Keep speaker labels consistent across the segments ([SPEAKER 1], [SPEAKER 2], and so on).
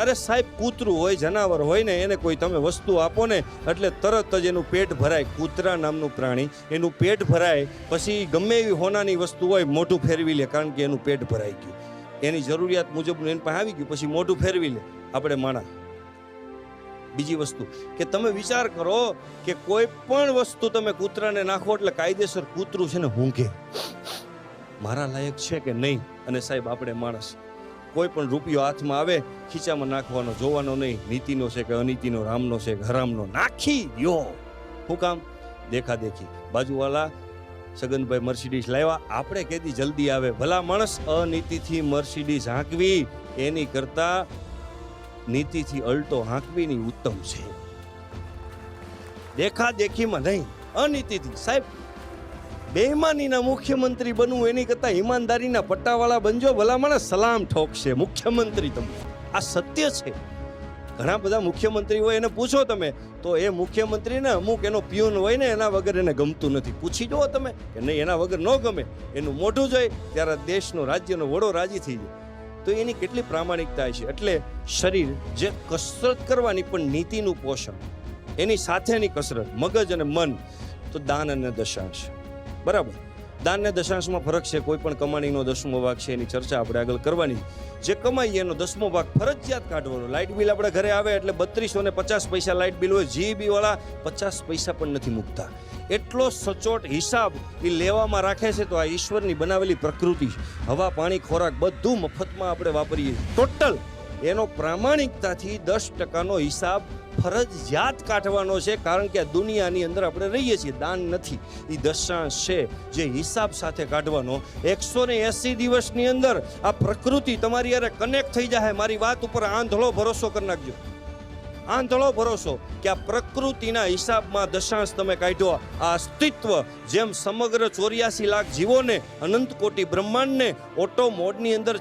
[SPEAKER 1] અરે સાહેબ, કૂતરું હોય, જનાવર હોય ને, એને કોઈ તમે વસ્તુ આપો ને એટલે તરત જ એનું પેટ ભરાય. કૂતરા નામનું પ્રાણી, એનું પેટ ભરાય પછી ગમે એવી હોનાની વસ્તુ હોય મોઢું ફેરવી લે, કારણ કે એનું પેટ ભરાઈ ગયું, એની જરૂરિયાત મુજબનું એની પાસે આવી ગયું, પછી મોઢું ફેરવી લે. આપણે માણા. બીજી વસ્તુ કે તમે વિચાર કરો કે કોઈ પણ વસ્તુ તમે કૂતરાને નાખો એટલે કાયદેસર કૂતરું છે ને ઊંઘે, મારા લાયક છે કે નહીં. અને સાહેબ આપણે માણસ, કોઈ પણ રૂપિયો હાથમાં આવે ખીચામાં નાખવાનો જોવાનો નહીં, નીતિનો છે કે અનીતિનો, રામનો છે કે હરામનો, નાખી દ્યો. શું કામ? દેખા દેખી. બાજુવાળા સગનભાઈ મર્સિડીઝ લાવ્યા, આપણે કેદી જલ્દી આવે. ભલા માણસ, અનીતિથી મર્સિડીઝ હાંકવી એની કરતા નીતિથી અલ્ટો હાંકવીની ઉત્તમ છે. દેખા દેખીમાં નહીં, અનીતિથી. સાહેબ, બેઈમાનીના મુખ્યમંત્રી બનવું એની કરતા ઈમાનદારીના પટ્ટાવાળા બનજો. ભલા માણસ સલામ ઠોકશે મુખ્યમંત્રી તમને. આ સત્ય છે. ઘણા બધા મુખ્યમંત્રી હોય, એને પૂછો તમે તો એ મુખ્યમંત્રીને અમુક એનો પિયુન હોય ને, એના વગર એને ગમતું નથી. પૂછી જુઓ તમે કે નહીં, એના વગર ન ગમે. એનું મોઢું જોઈ ત્યારે દેશનો, રાજ્યનો વડો રાજી થઈ જાય. તો એની કેટલી પ્રામાણિકતા છે. એટલે શરીર જે કસરત કરવાની, પણ નીતિનું પોષણ, એની સાથેની કસરત, મગજ અને મન, તો દાન અને દશાંશ. બરાબર, દાન અને દશાંશમાં ફરક છે. કોઈ પણ કમાણીનો 10મો ભાગ છે, એની ચર્ચા આપણે આગળ કરવાની. જે કમાઈએ એનો 10મો ભાગ ફરજિયાત કાઢવાનો. લાઇટ બિલ આપણે ઘરે આવે એટલે 3250 લાઇટ બિલ હોય, જીબી વાળા 50 પૈસા પણ નથી મૂકતા. એટલો સચોટ હિસાબ એ લેવામાં રાખે છે. તો આ ઈશ્વરની બનાવેલી પ્રકૃતિ, હવા, પાણી, ખોરાક બધું મફતમાં આપણે વાપરીએ. ટોટલ એનો પ્રામાણિકતાથી 10%નો હિસાબ ફરજિયાત કાઢવાનો છે. કારણ કે આ દુનિયાની અંદર આપણે રહીએ છીએ, દાન નથી, એ દશાંશ છે જે હિસાબ સાથે કાઢવાનો. 180 દિવસની અંદર આ પ્રકૃતિ તમારી યારે કનેક્ટ થઈ જાય. મારી વાત ઉપર આંધળો ભરોસો કરી નાખજો, આંધળો ભરોસો કે આ પ્રકૃતિના હિસાબમાં દશાંશ તમે કાઢ્યો. આ અસ્તિત્વ જેમ સમગ્ર 84 લાખ જીવોને, અનંત કોટી બ્રહ્માંડને ઓટો મોડની અંદર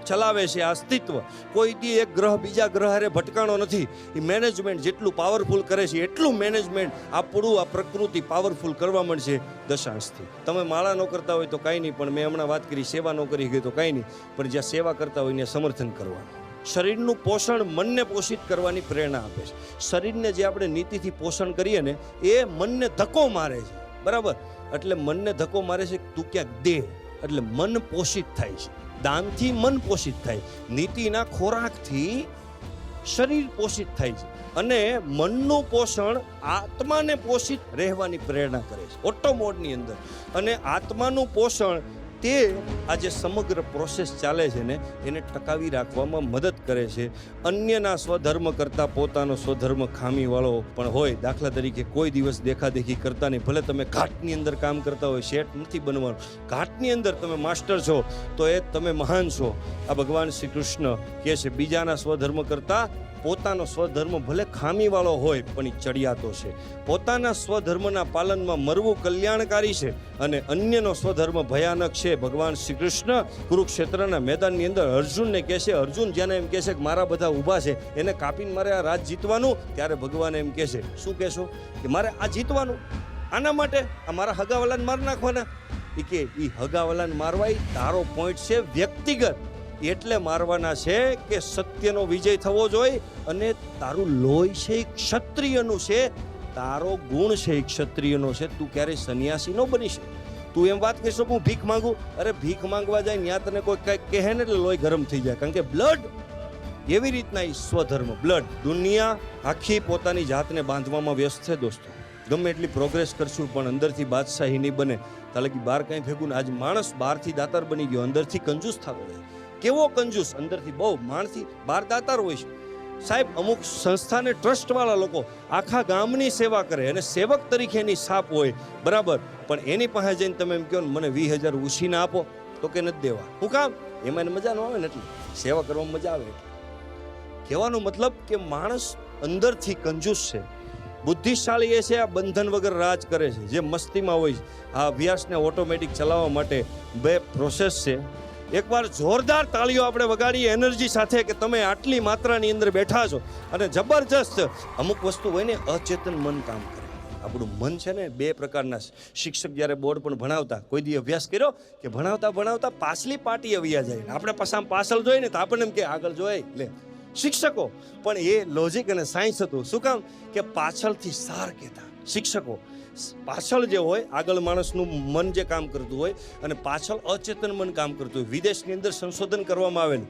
[SPEAKER 1] ચલાવે છે. આ અસ્તિત્વ કોઈ દી એક ગ્રહ બીજા ગ્રહ હારે ભટકાણો નથી. એ મેનેજમેન્ટ જેટલું પાવરફુલ કરે છે એટલું મેનેજમેન્ટ આપણું આ પ્રકૃતિ પાવરફુલ કરવા મળશે દશાંશથી. તમે માળા ન કરતા હોય તો કાંઈ નહીં, પણ મેં હમણાં વાત કરી સેવા ન કરી ગઈ તો કાંઈ નહીં, પણ જ્યાં સેવા કરતા હોય ત્યાં સમર્થન કરવાનું. શરીરનું પોષણ મનને પોષિત કરવાની પ્રેરણા આપે છે. શરીરને જે આપણે નીતિથી પોષણ કરીએ ને, એ મનને ધક્કો મારે છે. બરાબર, એટલે મનને ધક્કો મારે છે, તું ક્યાંક દે, એટલે મન પોષિત થાય છે. દાનથી મન પોષિત થાય, નીતિના ખોરાકથી શરીર પોષિત થાય છે. અને મનનું પોષણ આત્માને પોષિત રહેવાની પ્રેરણા કરે છે ઓટો મોડની અંદર. અને આત્માનું પોષણ તે આ જે સમગ્ર પ્રોસેસ ચાલે છે ને, એને ટકાવી રાખવામાં મદદ કરે છે. અન્યના સ્વધર્મ કરતાં પોતાનો સ્વધર્મ ખામીવાળો પણ હોય. દાખલા તરીકે કોઈ દિવસ દેખાદેખી કરતા નહીં. ભલે તમે ઘાટની અંદર કામ કરતા હોય, શેઠ નથી બનવાનું. ઘાટની અંદર તમે માસ્ટર છો તો એ તમે મહાન છો. આ ભગવાન શ્રી કૃષ્ણ કહે છે, બીજાના સ્વધર્મ કરતાં પોતાનો સ્વધર્મ ભલે ખામીવાળો હોય પણ એ ચડિયાતો છે. પોતાના સ્વધર્મના પાલનમાં મરવું કલ્યાણકારી છે અને અન્યનો સ્વધર્મ ભયાનક છે. ભગવાન શ્રી કૃષ્ણ કુરુક્ષેત્રના મેદાનની અંદર અર્જુનને કહે છે, અર્જુન જેને એમ કહે છે કે મારા બધા ઊભા છે, એને કાપીને મારે આ રાજ જીતવાનું, ત્યારે ભગવાન એમ કહે છે, શું કહેશો કે મારે આ જીતવાનું, આના માટે આ મારા હગાવાલાને મારી નાખવાના. એ કે એ હગાવાલાને મારવા એ તારો પોઈન્ટ છે વ્યક્તિગત, એટલે મારવાના છે કે સત્યનો વિજય થવો જોઈએ. અને તારું લોહી છે એ ક્ષત્રિયનું છે, તારો ગુણ છે એ ક્ષત્રિયનો છે. તું ક્યારેય સંન્યાસી ન બની શકે. તું એમ વાત કહીશ હું ભીખ માંગુ, અરે ભીખ માંગવા જાય ત્યાં તને કોઈ કંઈક કહે ને એટલે લોહી ગરમ થઈ જાય. કારણ કે બ્લડ એવી રીતના સ્વધર્મ, બ્લડ. દુનિયા આખી પોતાની જાતને બાંધવામાં વ્યસ્ત છે દોસ્તો. ગમે એટલી પ્રોગ્રેસ કરશું પણ અંદરથી બાદશાહી નહીં બને. તાલે કે બહાર કંઈ ભેગું. આજ માણસ બહારથી દાતાર બની ગયો, અંદરથી કંજૂસ થતો હોય. કેવો કંજૂસ? અંદરથી બહુ. માણસથી બહાર દાતાર હોય છે. સાહેબ, અમુક સંસ્થાને ટ્રસ્ટવાળા લોકો આખા ગામની સેવા કરે અને સેવક તરીકે એની છાપ હોય. બરાબર, પણ એની પાસે જઈને તમે એમ કહો ને મને 20,000 ઉછીને આપો, તો કે નથી દેવા. શું કામ? એમાં એને મજા ન આવે ને, એટલે સેવા કરવામાં મજા આવે. કહેવાનો મતલબ કે માણસ અંદરથી કંજૂસ છે. બુદ્ધિશાળી એ છે આ બંધન વગર રાજ કરે છે, જે મસ્તીમાં હોય છે. આ અભ્યાસને ઓટોમેટિક ચલાવવા માટે 2 પ્રોસેસ છે. એકવાર જોરદાર તાળીઓ આપણે વગાડીએ એનર્જી સાથે કે તમે આટલી માત્રાની અંદર બેઠા છો અને જબરજસ્ત. અમુક વસ્તુ હોય ને, અચેતન મન કામ કરે. આપણું મન છે ને 2 પ્રકારના. શિક્ષક જ્યારે બોર્ડ પણ ભણાવતા, કોઈ દી અભ્યાસ કર્યો કે ભણાવતા ભણાવતા પાછલી પાટી આવ્યા જાય, આપણે પાછળ જોઈએ ને તો આપણને એમ કે આગળ જોઈ લે શિક્ષકો. પણ એ લોજિક અને સાયન્સ હતું. શું કામ? કે પાછળથી સાર કહેતા શિક્ષકો. પાછળ જે હોય, આગળ માણસનું મન જે કામ કરતું હોય અને પાછળ અચેતન મન કામ કરતું હોય. વિદેશની અંદર સંશોધન કરવામાં આવેલું,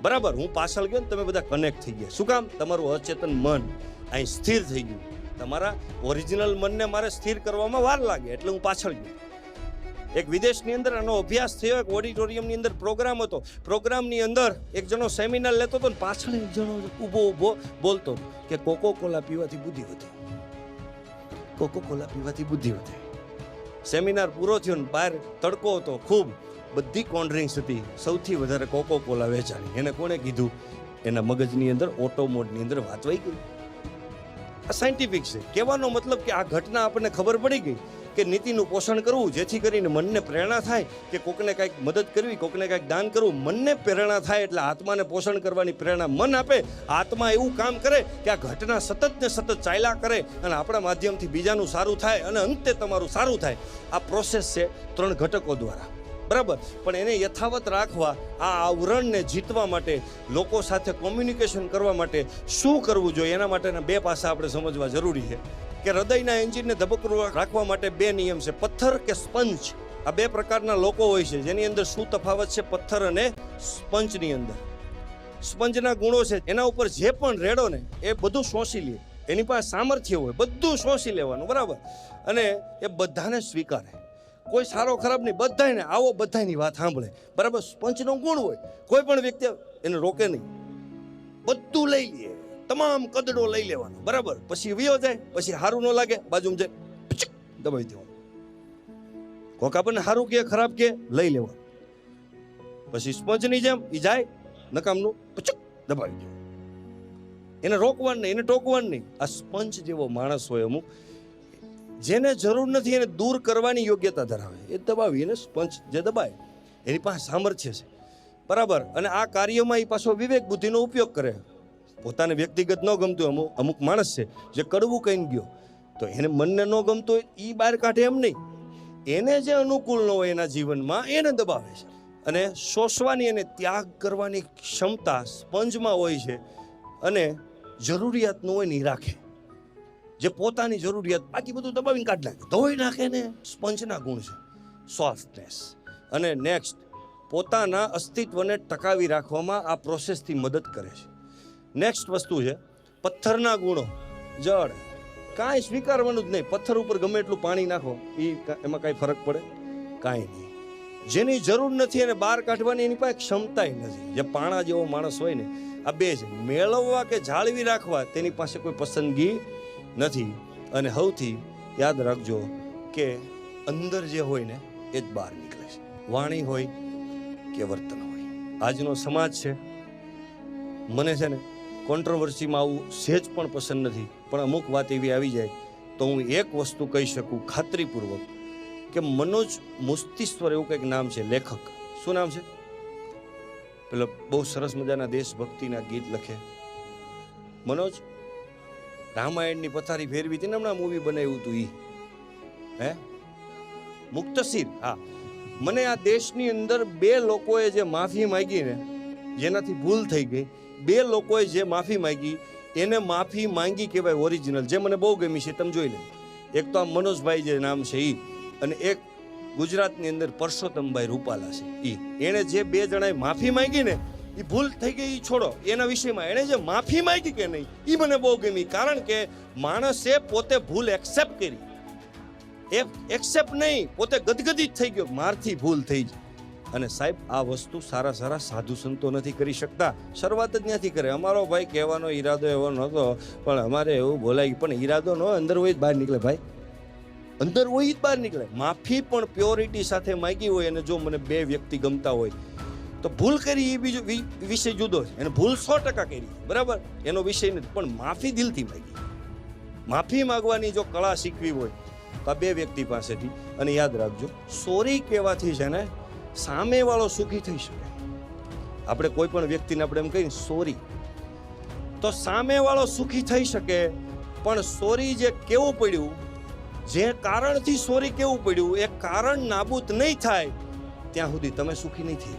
[SPEAKER 1] બરાબર. હું પાછળ ગયો ને તમે બધા કનેક્ટ થઈ ગયા. શું કામ? તમારું અચેતન મન અહીં સ્થિર થઈ ગયું. તમારા ઓરિજિનલ મનને મારે સ્થિર કરવામાં વાર લાગે એટલે હું પાછળ ગયો. એક વિદેશની અંદર આનો અભ્યાસ થયો. એક ઓડિટોરિયમની અંદર પ્રોગ્રામ હતો. પ્રોગ્રામની અંદર એક જણો સેમિનાર લેતો હતો ને પાછળ એક જણો ઊભો બોલતો કે કોકો કોલા પીવાથી બુદ્ધિ વધે, કોકો કોલા પીવાથી બુદ્ધિ વધે. સેમિનાર પૂરો થયો ને બહાર તડકો હતો ખૂબ, બધી કોલ્ડ ડ્રિંક્સ હતી, સૌથી વધારે કોકો કોલા વેચાણી. એને કોણે કીધું? એના મગજની અંદર ઓટો મોડની અંદર વાંચવાઈ ગઈ. આ સાયન્ટિફિક છે. કહેવાનો મતલબ કે આ ઘટના આપણને ખબર પડી ગઈ કે નીતિનું પોષણ કરવું જેથી કરીને મનને પ્રેરણા થાય કે કોકને કંઈક મદદ કરવી, કોકને કંઈક દાન કરવું. મનને પ્રેરણા થાય એટલે આત્માને પોષણ કરવાની પ્રેરણા મન આપે. આત્મા એવું કામ કરે કે આ ઘટના સતત ને સતત ચાલ્યા કરે અને આપણા માધ્યમથી બીજાનું સારું થાય અને અંતે તમારું સારું થાય. આ પ્રોસેસ છે 3 ઘટકો દ્વારા, બરાબર. પણ એને યથાવત રાખવા, આ આવરણને જીતવા માટે, લોકો સાથે કોમ્યુનિકેશન કરવા માટે શું કરવું જોઈએ એના માટેના 2 પાસા આપણે સમજવા જરૂરી છે. કે હૃદયના એન્જિનને ધબકતું રાખવા માટે 2 નિયમ છે, પથ્થર કે સ્પંજ. આ 2 પ્રકારના લોકો હોય છે જેની અંદર શું તફાવત છે પથ્થર અને સ્પંજની અંદર. સ્પંજના ગુણો છે એના ઉપર જે પણ રેડો ને એ બધું શોષી લે. એની પાસે સામર્થ્ય હોય બધું શોષી લેવાનું, બરાબર. અને એ બધાને સ્વીકારે, કોઈ સારો ખરાબ નહીં, બધાને આવો બધાની વાત સાંભળે, બરાબર. સ્પંજનો ગુણ હોય, કોઈ પણ વ્યક્તિ એને રોકે નહીં, બધું લઈ લે, તમામ કદડો લઈ લેવાનો, બરાબર. પછી વિયો જાય, પછી સારું ન લાગે બાજુમાં જાય દબાઈ દેવાનું. કોક આપણને સારું કે ખરાબ કે લઈ લેવાનું. પછી સ્પંજની જેમ એ જાય નકામનું દબાવી દેવાનું. એને રોકવાનું નહીં, એને ટોકવાનું નહીં. આ સ્પંજ જેવો માણસ હોય અમુક, જેને જરૂર નથી એને દૂર કરવાની યોગ્યતા ધરાવે, એ દબાવી. એને સ્પંજ જે દબાય એની પાસે સામર્થ્ય છે, બરાબર. અને આ કાર્યમાં એ પાછો વિવેક બુદ્ધિનો ઉપયોગ કરે. પોતાને વ્યક્તિગત ન ગમતું, અમુક માણસ છે જે કડવું કહીને ગયો તો એને મનને ન ગમતું હોય એ બહાર કાઢે એમ નહીં, એને જે અનુકૂળ ન હોય એના જીવનમાં એને દબાવે છે. અને શોષવાની અને ત્યાગ કરવાની ક્ષમતા સ્પંજમાં હોય છે અને જરૂરિયાતનું હોય ને એ રાખે. જે પોતાની જરૂરિયાત બાકી બધું દબાવીને કાઢી નાખે, ધોઈ નાખે ને સ્પંજના ગુણ છે સોફ્ટનેસ. અને નેક્સ્ટ, પોતાના અસ્તિત્વને ટકાવી રાખવામાં આ પ્રોસેસથી મદદ કરે છે. નેક્સ્ટ વસ્તુ છે પથ્થરના ગુણો. જળ કાંઈ સ્વીકારવાનું જ નહીં. પથ્થર ઉપર ગમે એટલું પાણી નાખો એમાં કાંઈ ફરક પડે? કાંઈ નહીં. જેની જરૂર નથી એને બહાર કાઢવાની એની પાસે ક્ષમતાય નથી. જે પાણા જેવો માણસ હોય ને, આ 2 છે. મેળવવા કે જાળવી રાખવા તેની પાસે કોઈ પસંદગી નથી. અને સૌથી યાદ રાખજો કે અંદર જે હોય ને એ જ બહાર નીકળે છે. વાણી હોય કે વર્તન હોય. આજનો સમાજ છે, મને છે ને કોન્ટ્રોવર્સીમાં આવું સહેજ પણ પસંદ નથી, પણ અમુક વાત એવી આવી જાય તો હું એક વસ્તુ કહી શકું ખાતરીપૂર્વક કે મનોજ મુસ્તિશ્વર એવું કંઈક નામ છે, લેખક. શું નામ છે? પેલો બહુ સરસ મજાના દેશભક્તિના ગીત લખે મનોજ. રામાયણની પથારી ફેરવી હતી ને હમણાં મૂવી બનાવ્યું હતું હે મુક્તસીર. હા, મને આ દેશની અંદર 2 લોકોએ જે માફી માંગી ને, જેનાથી ભૂલ થઈ ગઈ, 2 લોકોએ જે માફી માંગી એને માફી માંગી કહેવાય ઓરિજિનલ. જે મને બહુ ગમી છે, તમે જોઈ લે. એક તો આ મનોજભાઈ જે નામ છે એ, અને એક ગુજરાતની અંદર પરસોત્તમભાઈ રૂપાલા છે એ. એણે જે 2 જણાએ માફી માંગી ને એ ભૂલ થઈ ગઈ એ છોડો, એના વિષયમાં એણે જે માફી માંગી કે નહીં એ મને બહુ ગમી. કારણ કે માણસે પોતે ભૂલ એક્સેપ્ટ કરી, એક્સેપ્ટ નહીં, પોતે ગદગદિત થઈ ગયો, મારથી ભૂલ થઈ જ. અને સાહેબ આ વસ્તુ સારા સાધુ સંતો નથી કરી શકતા. શરૂઆત જ ત્યાંથી કરે. અમારો ભાઈ કહેવાનો ઈરાદો એવો નહોતો, પણ અમારે એવું બોલાય, પણ ઈરાદો ન અંદર હોય જ બહાર નીકળે ભાઈ, અંદર હોય જ બહાર નીકળે. માફી પણ પ્યોરિટી સાથે માંગી હોય. અને જો મને 2 વ્યક્તિ ગમતા હોય તો ભૂલ કરી એ બીજો વિષય જુદો છે, એને ભૂલ 100% કરી, બરાબર, એનો વિષય નથી, પણ માફી દિલથી માંગી. માફી માંગવાની જો કળા શીખવી હોય તો આ 2 વ્યક્તિ પાસેથી. અને યાદ રાખજો, સોરી કહેવાથી છે ને સામેવાળો સુખી થઈ શકે. આપણે કોઈ પણ વ્યક્તિને આપણે એમ કહીએ સોરી તો સામેવાળો સુખી થઈ શકે, પણ સોરી જે કેવું પડ્યું, જે કારણથી સોરી કેવું પડ્યું, એ કારણ નાબૂદ નહીં થાય ત્યાં સુધી તમે સુખી નહીં થઈ.